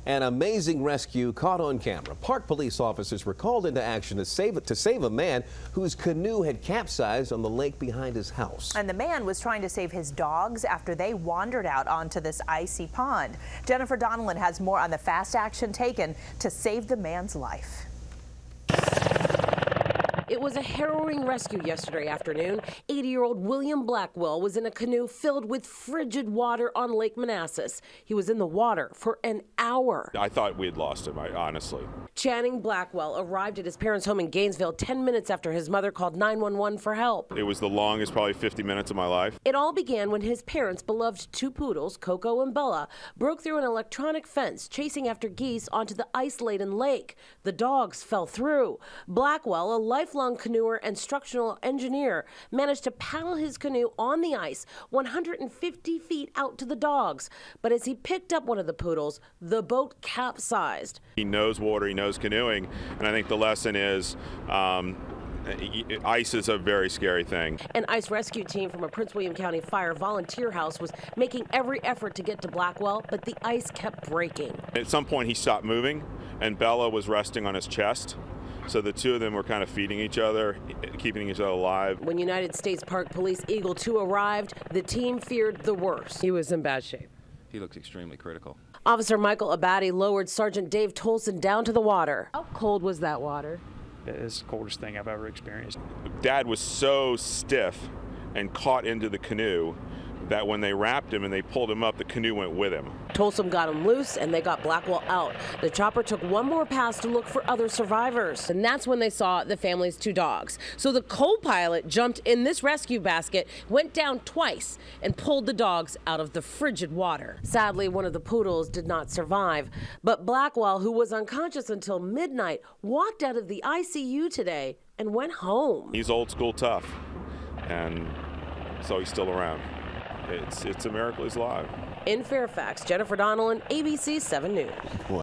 An amazing rescue caught on camera. Park police officers were called into action to save a man whose canoe had capsized on the lake behind his house. And the man was trying to save his dogs after they wandered out onto this icy pond. Jennifer Donnellan has more on the fast action taken to save the man's life. It was a harrowing rescue yesterday afternoon. 80-year-old William Blackwell was in a canoe filled with frigid water on Lake Manassas. He was in the water for an hour. I thought we had lost him, honestly. Channing Blackwell arrived at his parents' home in Gainesville 10 minutes after his mother called 911 for help. It was the longest, probably 50 minutes of my life. It all began when his parents' beloved two poodles, Coco and Bella, broke through an electronic fence chasing after geese onto the ice-laden lake. The dogs fell through. Blackwell, a lifelong canoeer and structural engineer, managed to paddle his canoe on the ice 150 feet out to the dogs. But as he picked up one of the poodles, the boat capsized. He knows water, he knows canoeing, and I think the lesson is ice is a very scary thing. An ice rescue team from a Prince William County Fire volunteer house was making every effort to get to Blackwell, but the ice kept breaking. At some point he stopped moving, and Bella was resting on his chest. So the two of them were kind of feeding each other, keeping each other alive. When United States Park Police Eagle 2 arrived, the team feared the worst. He was in bad shape. He looks extremely critical. Officer Michael Abadie lowered Sergeant Dave Tolson down to the water. How cold was that water? It's the coldest thing I've ever experienced. Dad was so stiff and caught into the canoe that when they wrapped him and they pulled him up, the canoe went with him. Tolson got him loose and they got Blackwell out. The chopper took one more pass to look for other survivors. And that's when they saw the family's two dogs. So the co-pilot jumped in this rescue basket, went down twice, and pulled the dogs out of the frigid water. Sadly, one of the poodles did not survive. But Blackwell, who was unconscious until midnight, walked out of the ICU today and went home. He's old school tough, and so he's still around. It's a miracle he's alive. In Fairfax, Jennifer Donnellan, ABC 7 News.